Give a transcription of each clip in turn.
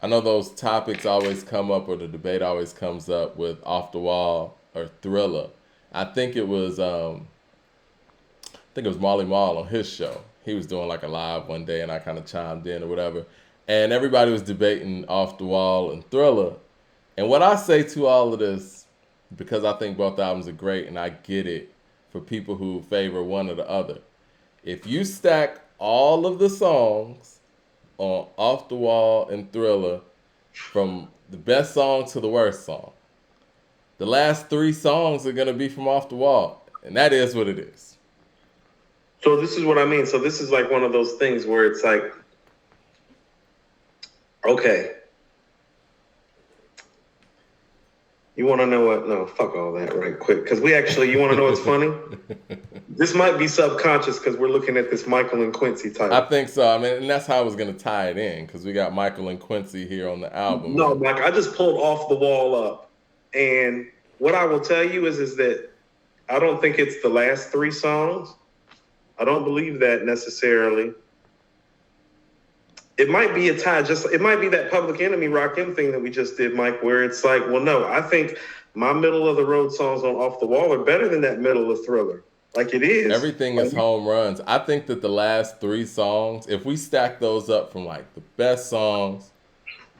I know those topics always come up, or the debate always comes up with Off the Wall or Thriller. I think it was I think it was Marley Marl on his show. He was doing like a live one day, and I kind of chimed in or whatever. And everybody was debating Off the Wall and Thriller. And what I say to all of this, because I think both albums are great, and I get it for people who favor one or the other. If you stack all of the songs on Off the Wall and Thriller, from the best song to the worst song, the last three songs are gonna be from Off the Wall, and that is what it is. So this is what I mean. So this is like one of those things where it's like, okay, you want to know what? No, fuck all that right quick. Because you want to know what's funny? This might be subconscious because we're looking at this Michael and Quincy type. I think so. I mean, and that's how I was gonna tie it in because we got Michael and Quincy here on the album. No, Mike, I just pulled Off the Wall up. And what I will tell you is that I don't think it's the last three songs. I don't believe that necessarily. It might be a tie. It might be that Public Enemy Rakim thing that we just did, Mike, where it's like, well, no, I think my middle of the road songs on Off the Wall are better than that middle of Thriller. Like it is. Everything is home runs. I think that the last three songs, if we stack those up from like the best songs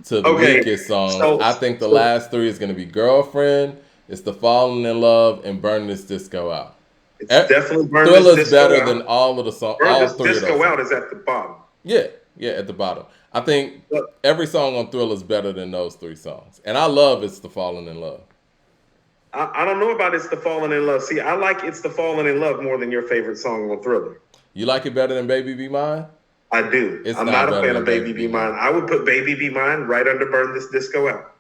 to the weakest songs, I think the last three is going to be Girlfriend, it's the Falling in Love, and Burn This Disco Out. It's definitely Burn Thriller's This Disco better Out. than all of the songs. Burn This Disco Out is at the bottom. Yeah, at the bottom. I think every song on Thriller is better than those three songs. And I love It's the Falling in Love. I don't know about It's the Falling in Love. See, I like It's the Falling in Love more than your favorite song on Thriller. You like it better than Baby Be Mine? I do. I'm not a fan of Baby Be Mine. I would put Baby Be Mine right under Burn This Disco Out.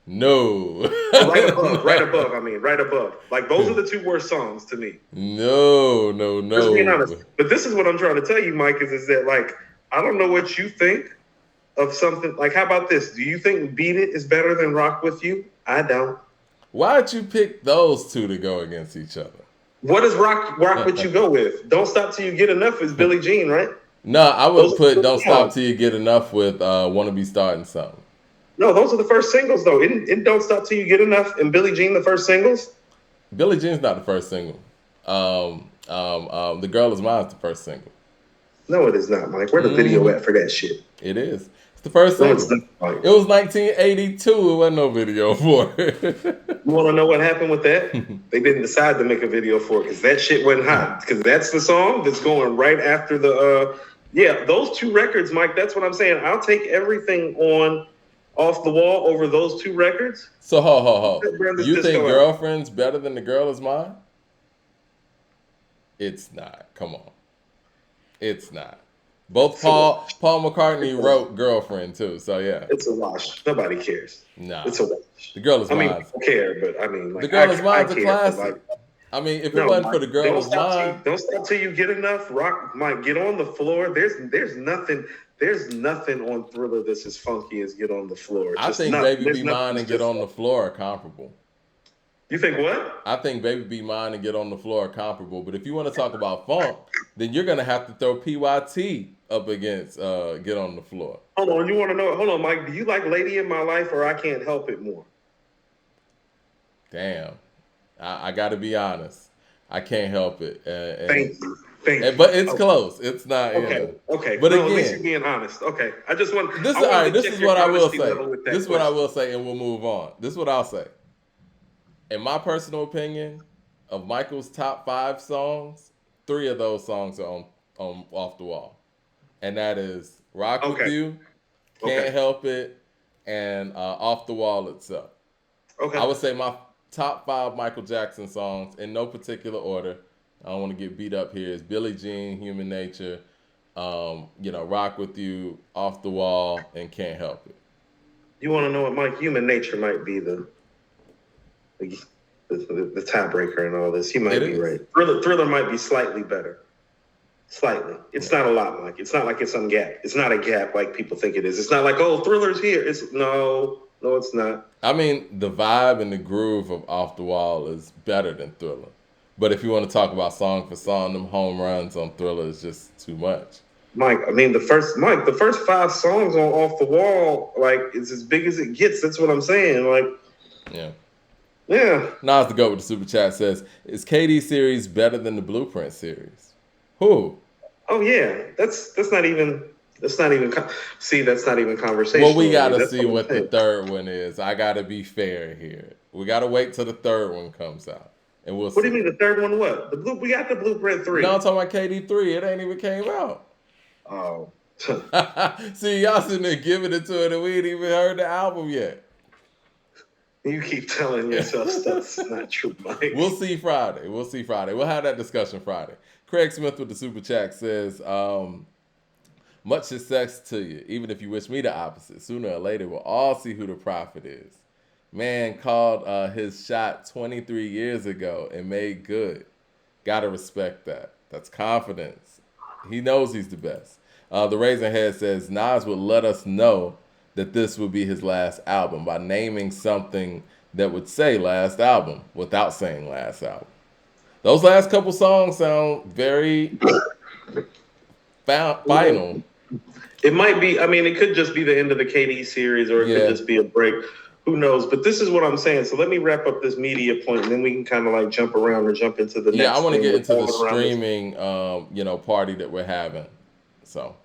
No. right above. Like, those are the two worst songs to me. No. Just being honest. But this is what I'm trying to tell you, Mike, is that, like, I don't know what you think of something. Like, how about this? Do you think Beat It is better than Rock With You? I don't. Why'd you pick those two to go against each other? What does Rock With You go with? Don't Stop Till You Get Enough is Billie Jean, right? No, I would put Don't Stop Till You Get Enough with Wanna Be Starting Something. No, those are the first singles, though. Isn't Don't Stop Till You Get Enough and Billie Jean the first singles? Billie Jean's not the first single. The Girl Is Mine is the first single. No, it is not, Mike. Where the video at for that shit? It is. It's the first single. It was 1982. It wasn't no video for it. You want to know what happened with that? They didn't decide to make a video for it because that shit wasn't hot. Because that's the song that's going right after the... yeah, those two records, Mike, that's what I'm saying. I'll take everything on Off the Wall over those two records. So, ho. You think Girlfriend's better than The Girl Is Mine? It's not. Come on. It's not. Both Paul McCartney wrote Girlfriend too, so yeah. It's a wash. Nobody cares. Nah. It's a wash. The Girl Is Mine. I mean, people care, but I mean, like, The Girl Is Mine's a classic. Like, I mean, if it wasn't for The Girl Is Mine, don't stop till you get enough. Rock, Mike, Get On the Floor. There's nothing on Thriller that's as funky as Get On the Floor. I think Baby Be Mine and Get On the Floor are comparable. You think what? I think Baby Be Mine and Get On the Floor are comparable. But if you want to talk about funk, then you're gonna have to throw PYT up against Get On the Floor. Hold on, you want to know? Hold on, Mike. Do you like Lady in My Life or I Can't Help It more? Damn, I got to be honest. I can't help it. Thank you. But it's close. It's not. Okay. Okay. But no, again, at least you're being honest. Okay. I just want. This is what I will say. This is what I will say, and we'll move on. This is what I'll say. In my personal opinion, of Michael's top 5 songs, 3 of those songs are on Off the Wall, and that is "Rock With You," "Can't Help It," and "Off the Wall" itself. Okay. I would say my top 5 Michael Jackson songs, in no particular order. I don't want to get beat up here. Is Billie Jean, "Human Nature," "Rock With You," "Off the Wall," and "Can't Help It." You want to know what, Mike? Human Nature might be the tiebreaker and all this. He might be right. Thriller might be slightly better. Slightly. It's not a lot, Mike. It's not like it's some gap. It's not a gap like people think it is. It's not like, oh, Thriller's here. No, it's not. I mean, the vibe and the groove of Off the Wall is better than Thriller. But if you want to talk about song for song, them home runs on Thriller is just too much. Mike, I mean the first 5 songs on Off the Wall, like it's as big as it gets. That's what I'm saying. Like, Yeah. yeah. Nas the GOAT with the super chat says, "Is KD series better than the Blueprint series?" Who? Oh yeah. That's not even. See, that's not even conversational. Well, we gotta That's see what the saying. third one is. I gotta be fair here. We gotta wait till the third one comes out, and we'll What do see. you mean the third one? What we got the Blueprint 3. No, I'm talking about KD3. It ain't even came out. Oh. See, y'all sitting there giving it to it, and we ain't even heard the album yet. You keep telling yourself stuff's not true, Mike. We'll see Friday. We'll have that discussion Friday. Craig Smith with the super chat says, "Much success to you. Even if you wish me the opposite, sooner or later we'll all see who the prophet is. Man called his shot 23 years ago and made good. Gotta respect that. That's confidence. He knows he's the best." The Raisin Head says, "Nas would let us know that this would be his last album by naming something that would say last album without saying last album." Those last couple songs sound very final. It might be. I mean, it could just be the end of the KD series, or it could just be a break. Who knows? But this is what I'm saying. So let me wrap up this media point, and then we can kind of like jump around or jump into the next. Yeah, I want to get into the revolve around this. streaming, party that we're having. So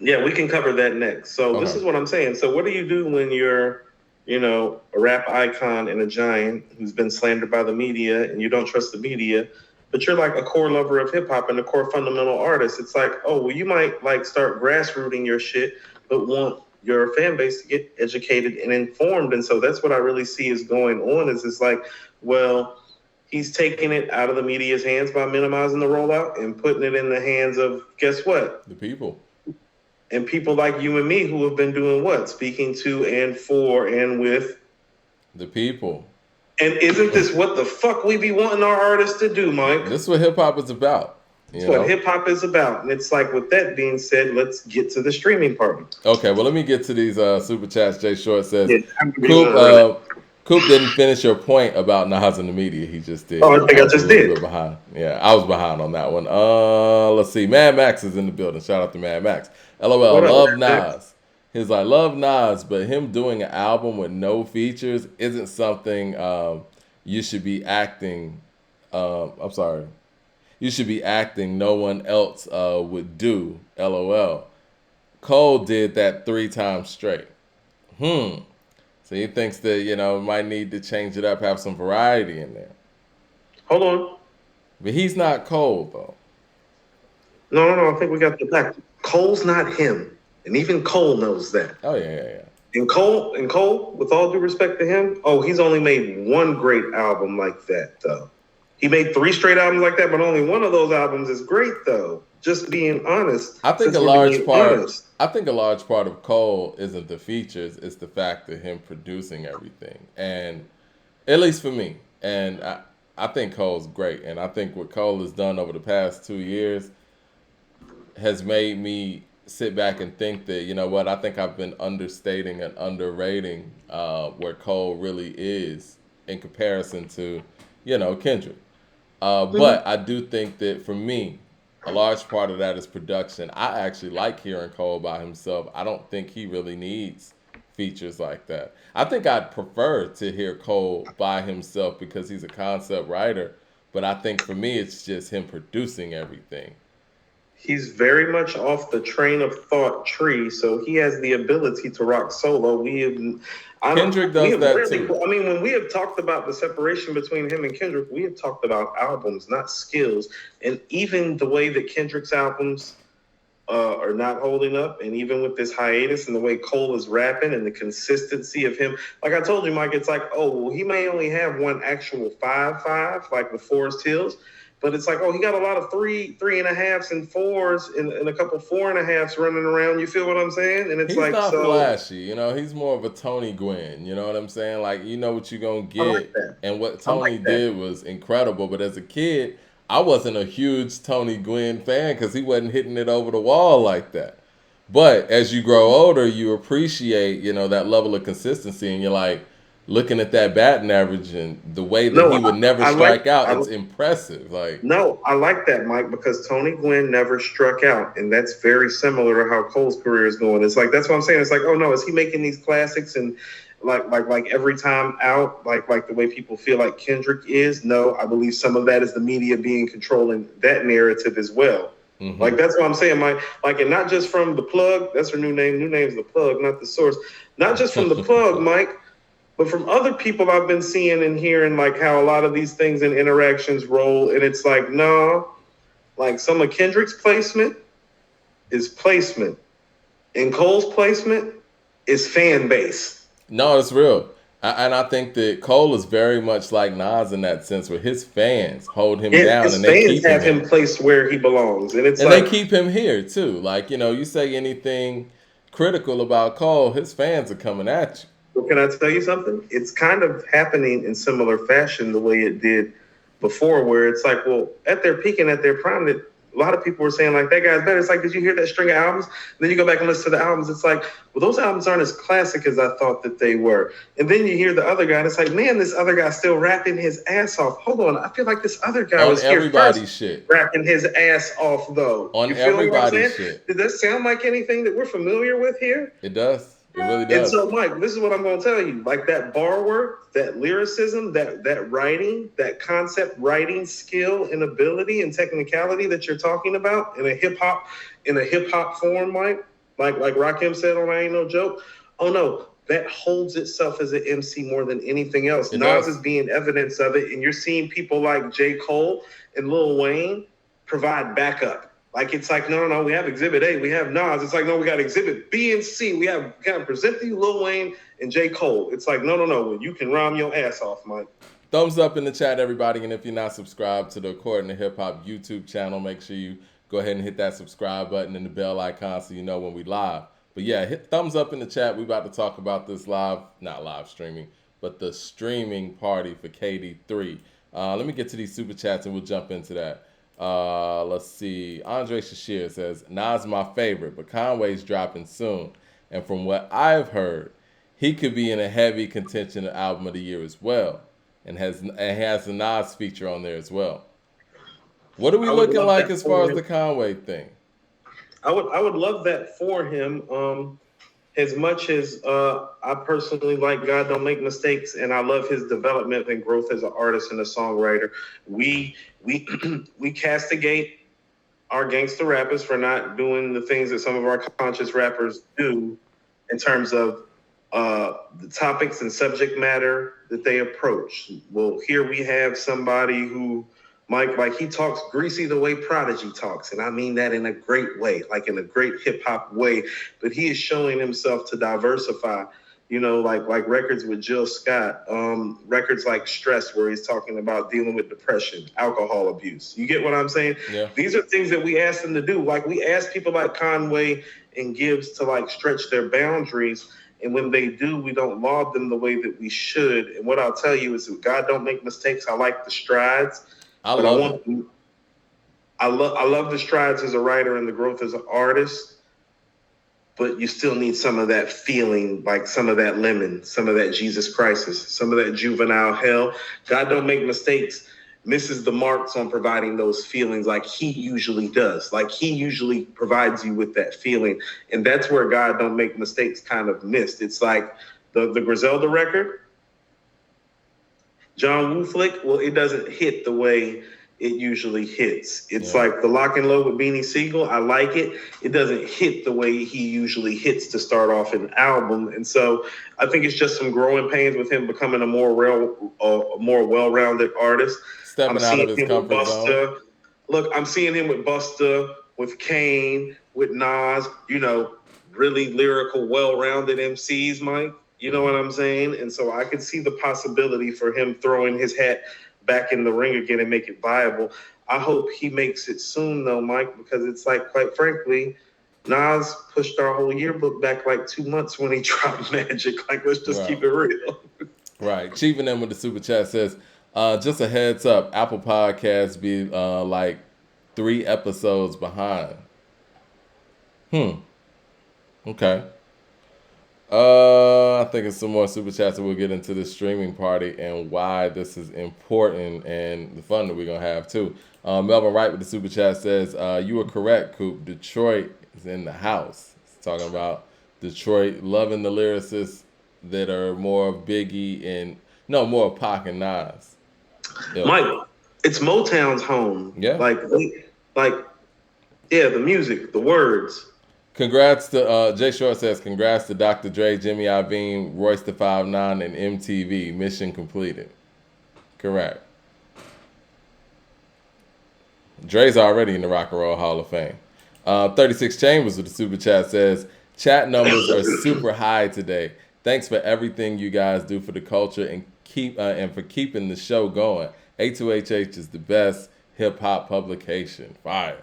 Yeah, we can cover that next. So this Okay. is what I'm saying. So what do you do when you're, a rap icon and a giant who's been slandered by the media, and you don't trust the media, but you're like a core lover of hip hop and a core fundamental artist? It's like, oh, well, you might like start grassrooting your shit, but want your fan base to get educated and informed. And so that's what I really see is going on. Is it's like, well, he's taking it out of the media's hands by minimizing the rollout and putting it in the hands of, guess what? the people. And people like you and me who have been doing what? Speaking to and for and with The people. And isn't this what the fuck we be wanting our artists to do, Mike? This is what hip hop is about. That's what hip hop is about. And it's like, with that being said, let's get to the streaming party. Okay, well, let me get to these super chats. Jay Short says, Yeah, Coop didn't finish your point about Nas and the media. He just did. Oh, I think I just was a little did. bit behind. Yeah, I was behind on that one. Let's see. Mad Max is in the building. Shout out to Mad Max. LOL, What up, love Mad Max? Nas. He's like, love Nas, but him doing an album with no features isn't something you should be acting. I'm sorry. You should be acting no one else would do. LOL. Cole did that 3 times straight. So he thinks that, might need to change it up, have some variety in there. Hold on. But he's not Cole, though. No. I think we got the back. Cole's not him. And even Cole knows that. Oh, yeah. And Cole, with all due respect to him, he's only made one great album like that, though. He made 3 straight albums like that, but only one of those albums is great, though. Just being honest. I think a large part of Cole isn't the features, it's the fact of him producing everything. And at least for me. And I think Cole's great. And I think what Cole has done over the past 2 years has made me sit back and think that, you know what, I think I've been understating and underrating where Cole really is in comparison to, Kendrick. But I do think that for me, a large part of that is production. I actually like hearing Cole by himself. I don't think he really needs features like that. I think I'd prefer to hear Cole by himself because he's a concept writer. But I think for me, it's just him producing everything. He's very much off the train of thought tree, so he has the ability to rock solo. Kendrick does that too. I mean, when we have talked about the separation between him and Kendrick, we have talked about albums, not skills. And even the way that Kendrick's albums are not holding up, and even with this hiatus and the way Cole is rapping and the consistency of him, like I told you, Mike, it's like, he may only have one actual 5-5, like with Forest Hills. But it's like, he got a lot of 3.5s and 4s and a couple 4.5s running around. You feel what I'm saying? And it's he's like, not flashy, He's more of a Tony Gwynn. You know what I'm saying? Like, you know what you're gonna get. Like that. And what Tony did was incredible. But as a kid, I wasn't a huge Tony Gwynn fan because he wasn't hitting it over the wall like that. But as you grow older, you appreciate, that level of consistency, and you're like, looking at that batting average and the way that No, he would never I like strike out, I it's impressive. Like, no, I like that, Mike, because Tony Gwynn never struck out, and that's very similar to how Cole's career is going. It's like that's what I'm saying. It's like, oh no, is he making these classics and like every time out, like the way people feel like Kendrick is? No, I believe some of that is the media being controlling that narrative as well. Like that's what I'm saying, Mike. Like, and not just from the plug. That's her new name. New name's the plug, not the source. Not just from the plug, Mike. But from other people I've been seeing and hearing, like how a lot of these things and interactions roll, and it's like, no, like some of Kendrick's placement is placement, and Cole's placement is fan base. no, it's real. And I think that Cole is very much like Nas in that sense, where his fans hold him down His and they fans keep him have him here. placed where he belongs, and it's And like, they keep him here too. Like, you say anything critical about Cole, his fans are coming at you. well, can I tell you something? It's kind of happening in similar fashion the way it did before, where it's like, well, at their peak and at their prime, that a lot of people were saying like that guy's better. It's like, did you hear that string of albums? And then you go back and listen to the albums. It's like, well, those albums aren't as classic as I thought that they were. And then you hear the other guy, and it's like, man, this other guy's still rapping his ass off. Hold on, I feel like this other guy On was here everybody's first, shit. rapping his ass off though. On You feel what I'm everybody's saying? shit. Did that sound like anything that we're familiar with here? It does. It really And does. so, Mike, this is what I'm going to tell you. Like that bar work, that lyricism, that writing, that concept writing skill and ability and technicality that you're talking about in a hip hop form, Mike. Like Rakim said on I Ain't No Joke. Oh no, that holds itself as an MC more than anything else. It Nas does. is being evidence of it, and you're seeing people like J. Cole and Lil Wayne provide backup. Like it's like, no, we have Exhibit A, we have Nas. It's like, no, we got Exhibit B and C. We have kind of present to you Lil Wayne and J. Cole. It's like, no, well, you can rhyme your ass off, Mike. Thumbs up in the chat, everybody. And if you're not subscribed to the According to Hip Hop YouTube channel, make sure you go ahead and hit that subscribe button and the bell icon so you know when we live. But yeah, hit thumbs up in the chat. We're about to talk about this not live streaming, but the streaming party for KD3. Let me get to these super chats and we'll jump into that. Let's see. Andre Shashir says, Nas my favorite, but Conway's dropping soon. And from what I've heard, he could be in a heavy contention of album of the year as well. And has the Nas feature on there as well. What are we looking like as far as the Conway thing? I would love that for him. As much as I personally like God Don't Make Mistakes, and I love his development and growth as an artist and a songwriter, we castigate our gangster rappers for not doing the things that some of our conscious rappers do in terms of the topics and subject matter that they approach. Well, here we have somebody who, Mike, like he talks greasy the way Prodigy talks. And I mean that in a great way, like in a great hip hop way. But he is showing himself to diversify, like records with Jill Scott, records like Stress, where he's talking about dealing with depression, alcohol abuse. You get what I'm saying? Yeah. These are things that we ask them to do. Like we ask people like Conway and Gibbs to like stretch their boundaries. And when they do, we don't laud them the way that we should. And what I'll tell you is that God Don't Make Mistakes. I like the strides. I love the strides as a writer and the growth as an artist, but you still need some of that feeling, like some of that Lemon, some of that Jesus Crisis, some of that Juvenile Hell. God Don't Make Mistakes misses the marks on providing those feelings like he usually does. Like he usually provides you with that feeling. And that's where God Don't Make Mistakes kind of missed. It's like the Griselda record, John Woo flick, well, it doesn't hit the way it usually hits. It's like the Lock and Load with Beanie Siegel. I like it. It doesn't hit the way he usually hits to start off an album. And so I think it's just some growing pains with him becoming a more well-rounded artist. Stepping out of his comfort zone. Look, I'm seeing him with Busta, with Kane, with Nas, really lyrical, well-rounded MCs, Mike. You know what I'm saying? And so I could see the possibility for him throwing his hat back in the ring again and make it viable. I hope he makes it soon, though, Mike, because it's like, quite frankly, Nas pushed our whole yearbook back like 2 months when he dropped Magic. Like, let's just keep it real. Right. Chief and them with the super chat says, just a heads up, Apple Podcasts be like 3 episodes behind. Okay. I thinking some more super chats, and we'll get into the streaming party and why this is important and the fun that we're gonna have too. Melvin Wright with the super chat says, "You were correct, Coop. Detroit is in the house." He's talking about Detroit, loving the lyricists that are more Biggie and more Pac and Nas. Mike, it's Motown's home. Yeah. The music, the words. Congrats to Jay Short says, "Congrats to Dr. Dre, Jimmy Iovine, Royce the 5'9", and MTV. Mission completed." Correct. Dre's already in the Rock and Roll Hall of Fame. 36 Chambers with the super chat says, "Chat numbers are super high today. Thanks for everything you guys do for the culture and for keeping the show going. A2HH is the best hip hop publication." Fire.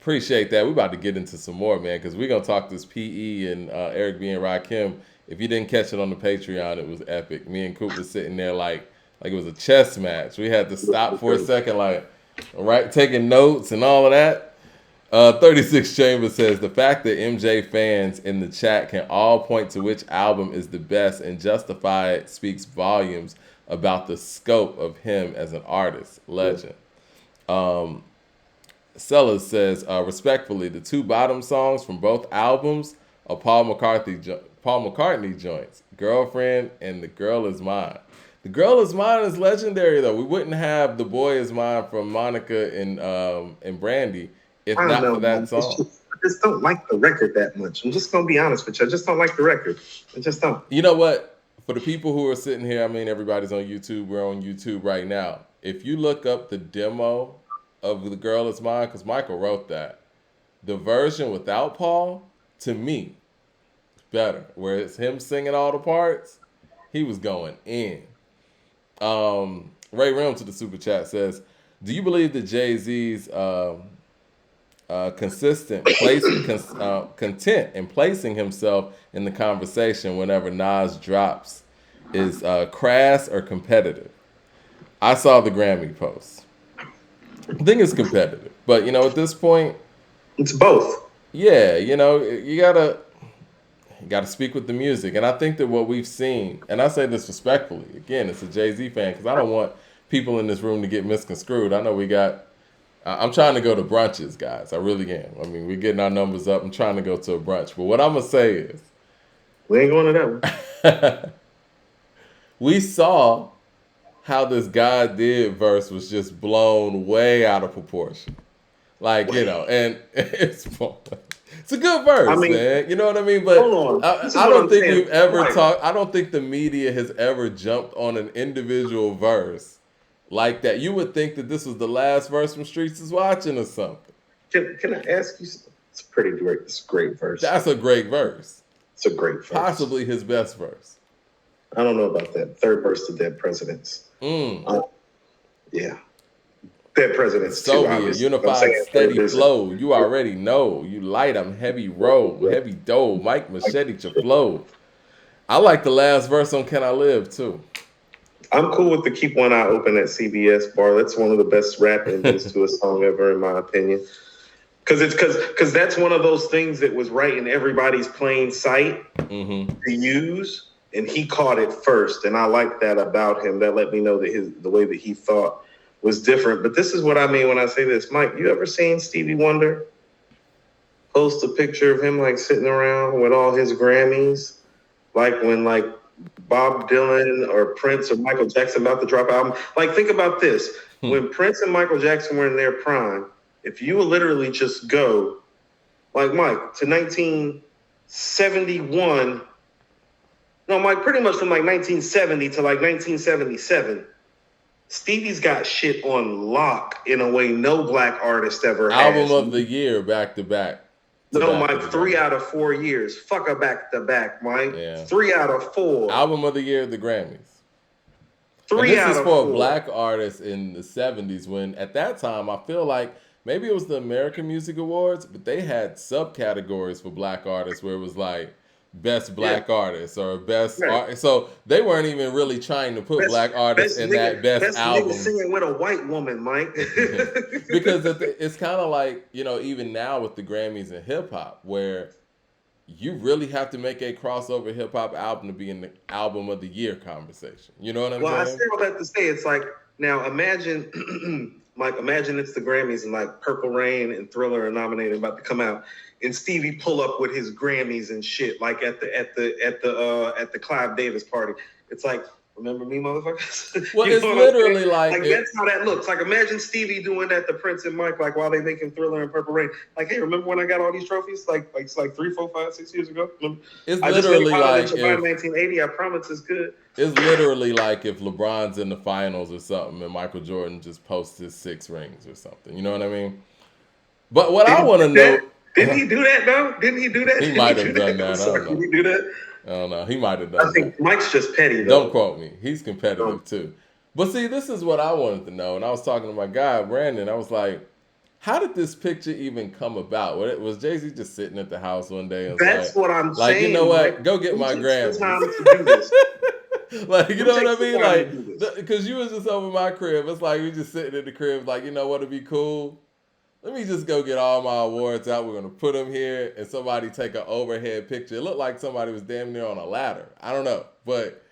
Appreciate that. We're about to get into some more, man, because we're going to talk this PE and Eric B. and Rakim. If you didn't catch it on the Patreon, it was epic. Me and Coop was sitting there like it was a chess match. We had to stop for a second, taking notes and all of that. 36 Chambers says, "The fact that MJ fans in the chat can all point to which album is the best and justify it speaks volumes about the scope of him as an artist. Legend." Sellers says, "Respectfully, the two bottom songs from both albums are Paul McCartney joints, Girlfriend and The Girl Is Mine." The Girl Is Mine is legendary, though. We wouldn't have The Boy Is Mine from Monica and Brandy if not for that song. I just don't like the record that much. I'm just going to be honest with you. I just don't like the record. I just don't. You know what? For the people who are sitting here, I mean, everybody's on YouTube. We're on YouTube right now. If you look up the demo of The Girl Is Mine, because Michael wrote that, the version without Paul, to me, better. Where it's him singing all the parts, he was going in. Ray Rim to the super chat says, "Do you believe that Jay-Z's content in placing himself in the conversation whenever Nas drops is crass or competitive?" I saw the Grammy post. I think it's competitive, but at this point, it's both. Yeah, you gotta speak with the music, and I think that what we've seen, and I say this respectfully, again, it's a Jay-Z fan because I don't want people in this room to get misconstrued. I know I'm trying to go to brunches, guys. I really am. I mean, we're getting our numbers up. I'm trying to go to a brunch, but what I'm gonna say is, we ain't going to that one. We saw how this God did verse was just blown way out of proportion. And it's a good verse, man. You know what I mean? But I don't think we've ever talked. I don't think the media has ever jumped on an individual verse like that. You would think that this was the last verse from Streets Is Watching or something. Can I ask you? It's pretty great. It's a great verse. That's a great verse. It's a great verse. Possibly his best verse. I don't know about that. Third verse to Dead Presidents. Yeah. Dead Presidents. Soviet, unified, steady flow. You already know. You light 'em, heavy roll, heavy dough. Mike Machete to flow. I like the last verse on Can I Live, too. I'm cool with the Keep One Eye Open at CBS bar. That's one of the best rap endings to a song ever, in my opinion. Because that's one of those things that was right in everybody's plain sight to use. And he caught it first, and I like that about him. That let me know that the way that he thought was different. But this is what I mean when I say this. Mike, you ever seen Stevie Wonder post a picture of him sitting around with all his Grammys? When Bob Dylan or Prince or Michael Jackson about to drop an album? Think about this. When Prince and Michael Jackson were in their prime, if you would literally just go, Mike, to 1971... No, Mike, pretty much from 1970 to 1977, Stevie's got shit on lock in a way no black artist ever has. Album of the year, back to back. No, Mike, 3 out of 4 years. Fuck a back to back, Mike. Yeah. 3 out of 4. Album of the year, the Grammys. 3 out of 4. This is for a black artist in the 70s when, at that time, I feel like maybe it was the American Music Awards, but they had subcategories for black artists where it was best black artist or best artist. So they weren't even really trying to put black artists in that best album. Nigga singing with a white woman, Mike. Because it's kind of even now with the Grammys and hip hop, where you really have to make a crossover hip hop album to be in the album of the year conversation. You know what I'm Well, I saying? say all that to say it's like now imagine like imagine it's the Grammys and like Purple Rain and Thriller are nominated about to come out and Stevie pull up with his Grammys and shit like at the Clive Davis party. It's like, remember me, motherfuckers? Well, You it's know what I'm saying? literally like That's how that looks. Like imagine Stevie doing that to Prince and Mike, like while they making Thriller and Purple Rain. Like, hey, remember when I got all these trophies? Like it's like 3, 4, 5, 6 years ago. Remember? it's I just made literally Final like Inch by 1980. I promise it's good. it's literally like if LeBron's in the finals or something and Michael Jordan just posts his 6 rings or something. You know what I mean? But what I want to know, Didn't he do that though? Didn't he do that? He might have done that. I'm sorry, did he do that? I don't know. He might have done I think that. Mike's just petty though. Don't quote me. He's competitive too. But see, this is what I wanted to know. And I was talking to my guy, Brandon. I was like, how did this picture even come about? Was Jay-Z just sitting at the house one day and was That's what I'm like, saying. you know what? Like, Go get who my takes Grammys. the time to do this? Like, you Who know what I takes the mean? time to do Like, this? because you was just over my crib. It's like we just sitting in the crib, like, you know what would be cool? Let me just go get all my awards out. We're gonna put them here, and somebody take an overhead picture. It looked like somebody was damn near on a ladder. I don't know, but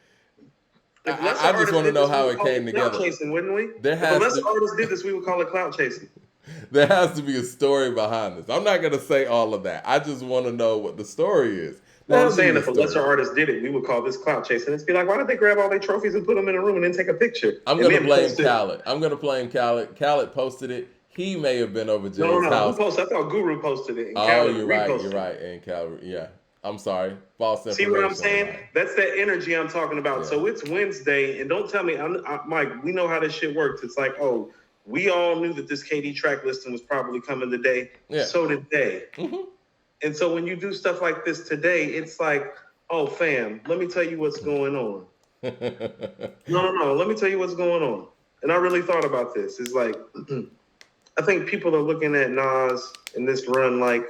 I just want to know how it came together. Clout chasing, wouldn't we? There If has a lesser to- artist did this, we would call it clout chasing. There has to be a story behind this. I'm not gonna say all of that. I just want to know what the story is. Well, I'm There has to saying be if a story. lesser artist did it, we would call this clout chasing. It's be like, why did they grab all their trophies and put them in a room and then take a picture? I'm And gonna then blame post it? Khaled. I'm gonna blame Khaled. Khaled posted it. He may have been over Jay's No. Who house. posted? I thought Guru posted it. And Oh, Khaled you're right. reposted You're it. right. And Khaled, yeah. I'm sorry. False information. See what I'm on saying? that. That's that energy I'm talking about. Yeah. So it's Wednesday, and don't tell me, Mike, we know how this shit works. It's like, oh, we all knew that this KD track listing was probably coming today. Yeah. So did they. Mhm. And so when you do stuff like this today, it's like, oh, fam, let me tell you what's going on. No. Let me tell you what's going on. And I really thought about this. It's like, I think people are looking at Nas in this run like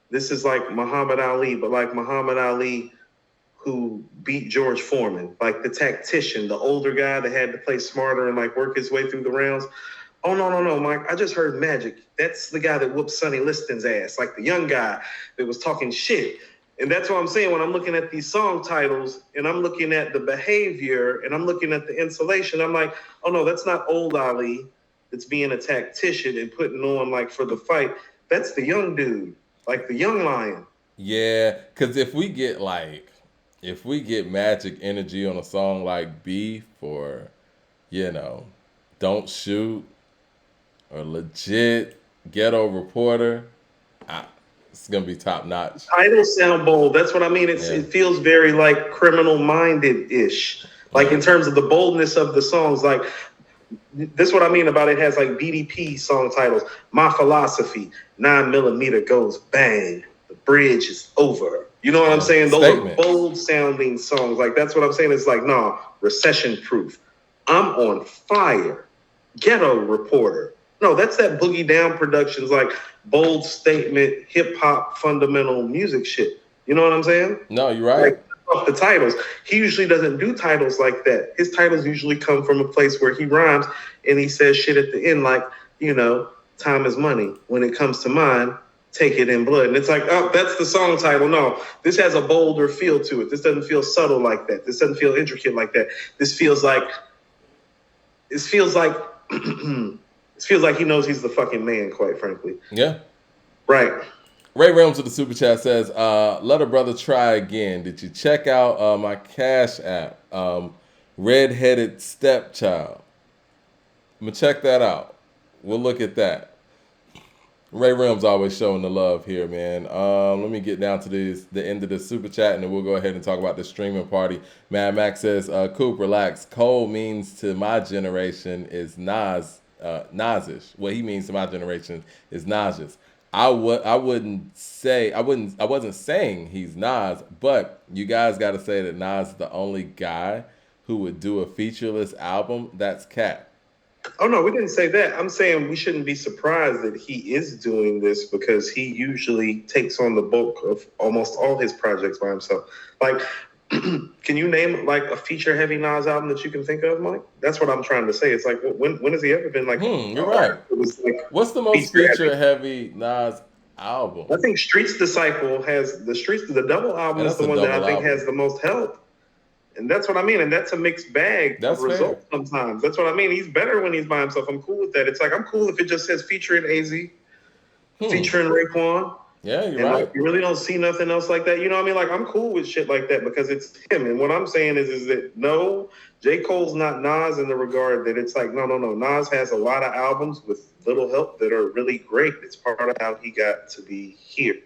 this is like Muhammad Ali, but like Muhammad Ali who beat George Foreman, like the tactician, the older guy that had to play smarter and like work his way through the rounds. Oh, no, Mike. I just heard Magic. That's the guy that whooped Sonny Liston's ass, like the young guy that was talking shit. And that's what I'm saying when I'm looking at these song titles and I'm looking at the behavior and I'm looking at the insulation. I'm like, oh, no, that's not old Ali that's being a tactician and putting on like for the fight. That's the young dude, like the young lion. Yeah, because if we get Magic energy on a song like Beef or, Don't Shoot or Legit, Ghetto Reporter, it's going to be top notch. Titles sound bold. That's what I mean. It feels very like Criminal Minded-ish. Like in terms of the boldness of the songs, like this is what I mean about it has like BDP song titles. My Philosophy, 9mm goes bang. The bridge is over. You know what I'm saying? Those Statement. are bold sounding songs. Like that's what I'm saying. It's like, nah, recession proof. I'm on fire. Ghetto Reporter. No, that's that Boogie Down Productions, like bold statement, hip hop, fundamental music shit. You know what I'm saying? No, you're right. Like, off the titles. He usually doesn't do titles like that. His titles usually come from a place where he rhymes and he says shit at the end like, time is money. When it comes to mine, take it in blood. And it's like, oh, that's the song title. No, this has a bolder feel to it. This doesn't feel subtle like that. This doesn't feel intricate like that. This feels like it feels like he knows he's the fucking man, quite frankly. Yeah. Right. Ray Realms of the Super Chat says, let a brother try again. Did you check out my Cash App? Redheaded Stepchild. I'm going to check that out. We'll look at that. Ray Realms always showing the love here, man. Let me get down to the end of the Super Chat, and then we'll go ahead and talk about the streaming party. Mad Max says, Coop, relax. Cole means to my generation is Nasish. What he means to my generation is nauseous. I wasn't saying he's Nas, but you guys got to say that Nas is the only guy who would do a featureless album. That's Cat. Oh, no, we didn't say that. I'm saying we shouldn't be surprised that he is doing this because he usually takes on the bulk of almost all his projects by himself. Like, can you name like a feature-heavy Nas album that you can think of, Mike? That's what I'm trying to say. It's like, when has he ever been like? You're right. It was like, What's the most feature-heavy Nas album. I think Streets Disciple has the double album And is that's the a one that I double think album. has the most help. And that's what I mean. And that's a mixed bag That's of results sometimes. That's what I mean. He's better when he's by himself. I'm cool with that. It's like I'm cool if it just says featuring AZ, featuring Raekwon. Yeah, you're And right. like you really don't see nothing else like that. You know what I mean? Like I'm cool with shit like that because it's him. And what I'm saying is that no, J. Cole's not Nas in the regard that it's like, no. Nas has a lot of albums with little help that are really great. It's part of how he got to be here.